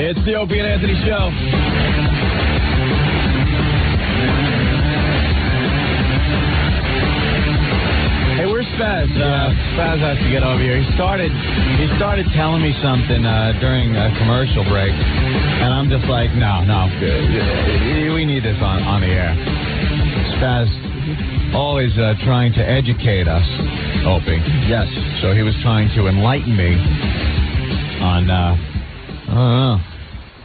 It's the Opie and Anthony Show. Hey, where's Spaz? Spaz has to get over here. He started telling me something during a commercial break, and I'm just like, no, we need this on the air. Spaz always trying to educate us, Opie. Yes. So he was trying to enlighten me on, I don't know.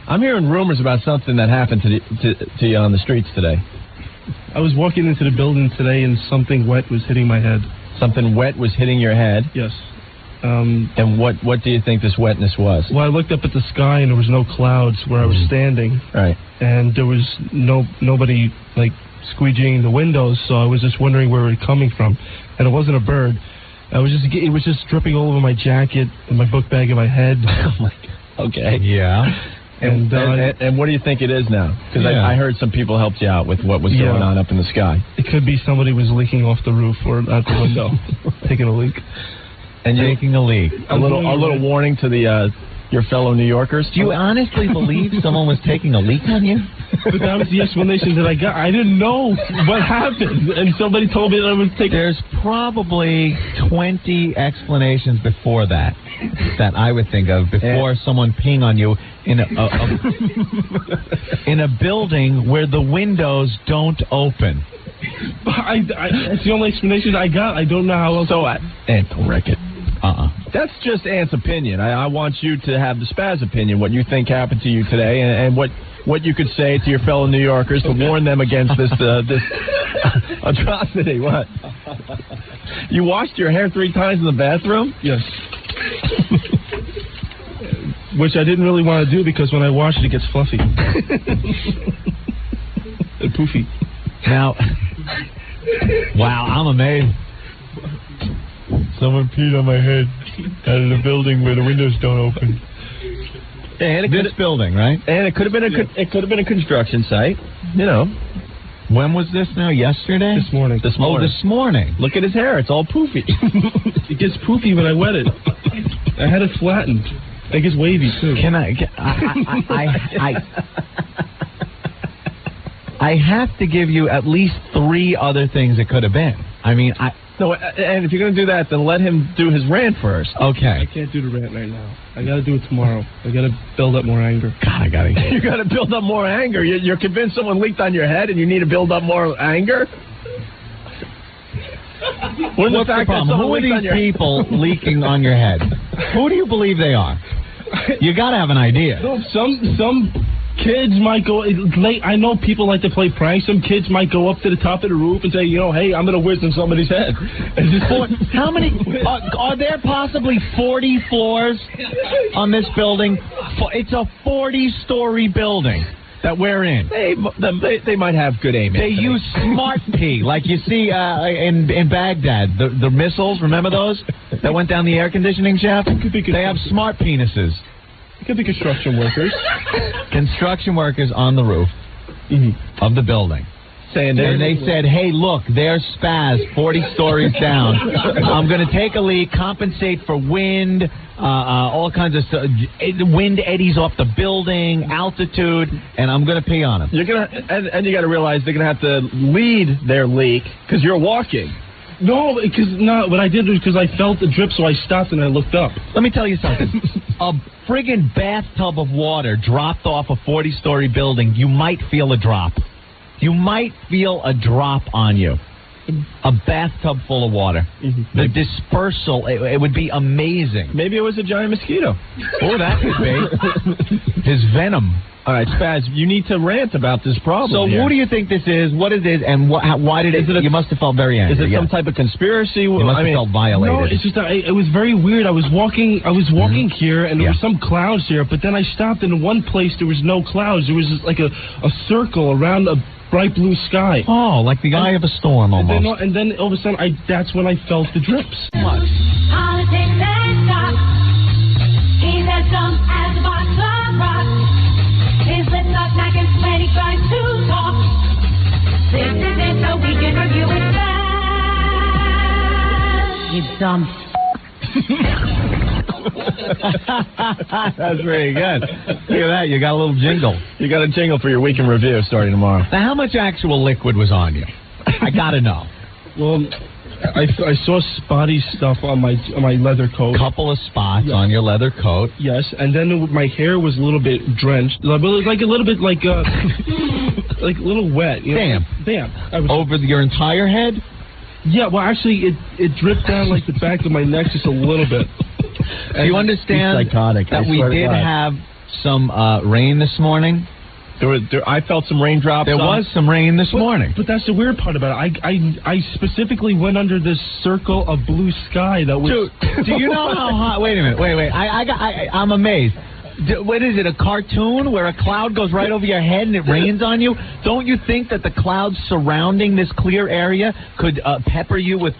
I'm hearing rumors about something that happened to you on the streets today. I was walking into the building today and something wet was hitting my head. Something wet was hitting your head? Yes. And what do you think this wetness was? Well, I looked up at the sky and there was no clouds where I was standing. Right. And there was nobody, like, squeegeeing the windows, so I was just wondering where it was coming from. And it wasn't a bird. It was just dripping all over my jacket and my book bag and my head. Oh, my God. Okay. Yeah. And what do you think it is now? Because I heard some people helped you out with what was going on up in the sky. It could be somebody was leaking off the roof or out the window, taking a leak. And taking a leak. A little warning to your fellow New Yorkers. Do you honestly believe someone was taking a leak on you? But that was the explanation that I got. I didn't know what happened, and somebody told me that I was taking... There's probably 20 explanations before that I would think of before someone peeing on you in in a building where the windows don't open. It's the only explanation I got. I don't know how else... So, don't wreck it. That's just Ant's opinion. I want you to have the Spaz opinion, what you think happened to you today, and what you could say to your fellow New Yorkers to warn them against this atrocity. What? You washed your hair 3 times in the bathroom? Yes. Which I didn't really want to do because when I wash it, it gets fluffy. And poofy. Now, wow, I'm amazed. Someone peed on my head out of the building where the windows don't open. And this building, right? And it could have been a construction site. You know. When was this now? Yesterday? This morning. Oh, this morning. Look at his hair. It's all poofy. It gets poofy when I wet it. I had it flattened. It gets wavy, too. I have to give you at least 3 other things it could have been. I mean, No, and if you're going to do that, then let him do his rant first. Okay. I can't do the rant right now. I got to do it tomorrow. I got to build up more anger. God, You got to build up more anger. You're convinced someone leaked on your head, and you need to build up more anger. What's the problem? Who are these people leaking on your head? Who do you believe they are? You got to have an idea. No, some kids might go late. I know people like to play pranks. Some kids might go up to the top of the roof and say, hey, I'm going to whiz in somebody's head. How many? Are there possibly 40 floors on this building? It's a 40-story building that we're in. They might have good aim. They use smart pee, like you see in Baghdad. The missiles, remember those that went down the air conditioning shaft? They have smart penises. It could be construction workers. Construction workers on the roof of the building. And they said, hey, look, there's Spaz, 40 stories down. I'm going to take a leak, compensate for wind, all kinds of stuff. Wind eddies off the building, altitude, and I'm going to pee on him. And you got to realize they're going to have to lead their leak because you're walking. No, what I did was because I felt the drip, so I stopped and I looked up. Let me tell you something. A friggin' bathtub of water dropped off a 40-story building, you might feel a drop. You might feel a drop on you. A bathtub full of water. The dispersal, it would be amazing. Maybe it was a giant mosquito. Oh, that could be. His venom. All right, Spaz, you need to rant about this problem. So who do you think this is? What it is, and why did it? You must have felt very angry. Is it some type of conspiracy? You must have felt violated. No, it's just that it was very weird. I was walking here, and there were some clouds here, but then I stopped, and in one place there was no clouds. There was just like a circle around a bright blue sky. Oh, like the eye of a storm almost. And then all of a sudden, that's when I felt the drips. Politics and talk. He's as dumb as a box of rocks. His lips are smacking when he tries to talk. This is it, so we can review it fast. You dumb That's very good. Look at that. You got a little jingle. You got a jingle for your week in review starting tomorrow. Now, how much actual liquid was on you? I got to know. Well, I saw spotty stuff on my leather coat. Couple of spots on your leather coat. Yes, and then my hair was a little bit drenched. It was like a little bit like a little wet. You know? Damp. Over your entire head? Yeah, well, actually, it dripped down like the back of my neck just a little bit. Do you understand that we did have some rain this morning? I felt some raindrops. There was some rain this morning. But that's the weird part about it. I specifically went under this circle of blue sky that was... Dude, do you know how hot... Wait a minute. Wait. I'm amazed. What is it, a cartoon where a cloud goes right over your head and it rains on you? Don't you think that the clouds surrounding this clear area could pepper you with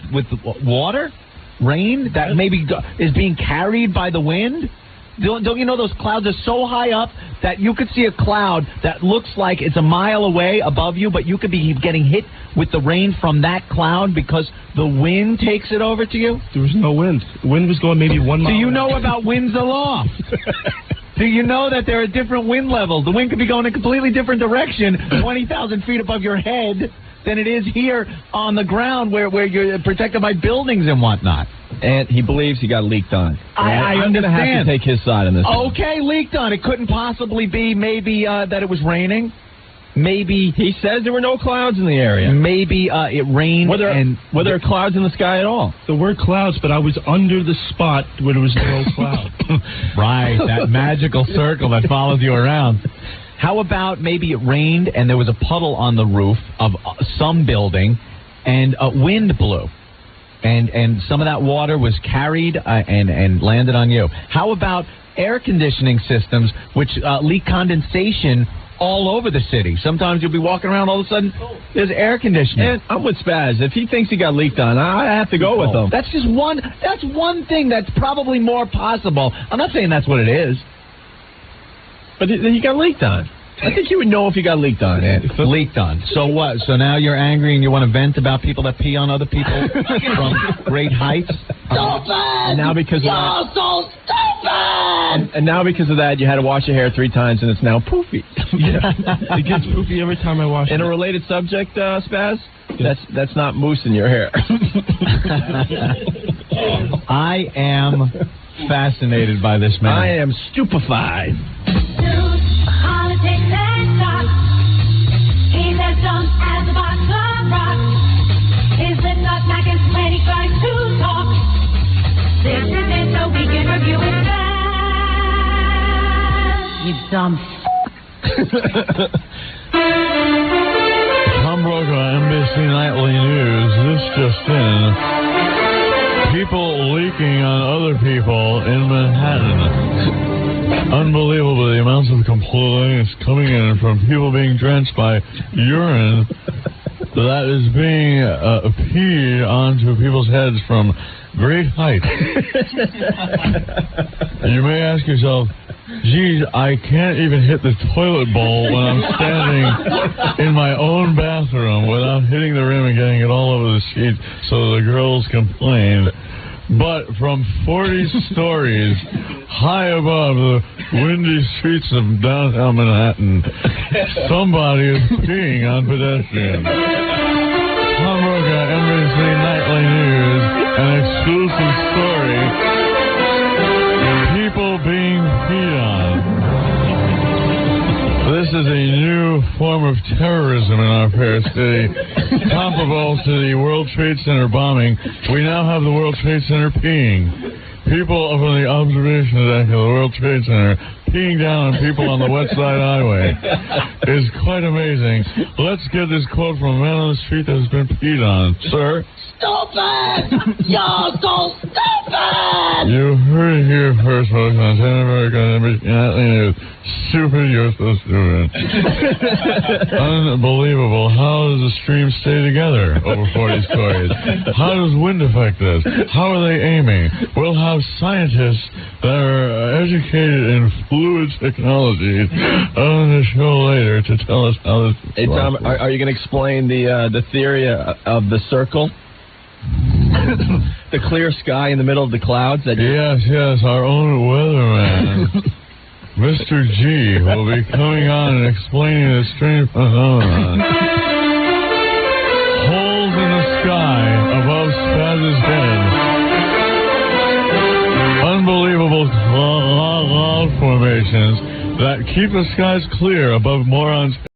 water? Rain that maybe is being carried by the wind? Don't you know those clouds are so high up that you could see a cloud that looks like it's a mile away above you, but you could be getting hit with the rain from that cloud because the wind takes it over to you? There was no wind. The wind was going maybe 1 mile. Do you know about winds aloft? Do you know that there are different wind levels? The wind could be going in a completely different direction 20,000 feet above your head than it is here on the ground where you're protected by buildings and whatnot. And he believes he got leaked on. I I'm going to have to take his side on this. Okay, leaked on. It couldn't possibly be maybe that it was raining. Maybe he says there were no clouds in the area. Maybe it rained. Were there clouds in the sky at all? There were clouds, but I was under the spot where there was no cloud. Right, that magical circle that follows you around. How about maybe it rained and there was a puddle on the roof of some building and wind blew. And some of that water was carried and landed on you. How about air conditioning systems which leak condensation all over the city? Sometimes you'll be walking around, all of a sudden there's air conditioning. And I'm with Spaz. If he thinks he got leaked on, I have to go with him. That's just one. That's one thing that's probably more possible. I'm not saying that's what it is. But then you got leaked on. I think you would know if you got leaked on. Leaked on. So what? So now you're angry and you want to vent about people that pee on other people from great heights? Stupid! And now because of You're so stupid! And now because of that, you had to wash your hair 3 times and it's now poofy. It gets poofy every time I wash it. In a related subject, Spaz, that's not mousse in your hair. I am fascinated by this man. I am stupefied. Politics and talk. He's as dumb as a box of rocks. His lips are smacking when he tries to talk. This is it, so we can review it fast. You dumb Tom Brokaw, NBC Nightly News. This just in. People leaking on other people in Manhattan. Unbelievable, the amounts of complaints coming in from people being drenched by urine that is being peed onto people's heads from great height. You may ask yourself, geez, I can't even hit the toilet bowl when I'm standing in my own bathroom without hitting the rim and getting it all over the sheets, so the girls complain. But from 40 stories high above the windy streets of downtown Manhattan, somebody is peeing on pedestrians. Tom Brokaw, NBC Nightly News, an exclusive story. People being peed on. This is a new form of terrorism in our fair city, comparable to the World Trade Center bombing. We now have the World Trade Center peeing. People from the observation deck of the World Trade Center peeing down on people on the West Side Highway is quite amazing. Let's get this quote from a man on the street that has been peed on. Sir? Stupid! You're so stupid! You heard it here first, folks, on NBC News. Stupid, you're so stupid. Unbelievable. How does the stream stay together over 40 stories? How does wind affect this? How are they aiming? We'll have scientists that are educated in fluid technologies on the show later to tell us how this. Hey, Tom, are you going to explain the theory of the circle? The clear sky in the middle of the clouds. That Yes, our own weatherman, Mr. G, will be coming on and explaining the strange phenomenon. Holes in the sky above Spaz's head. Unbelievable cloud formations that keep the skies clear above morons'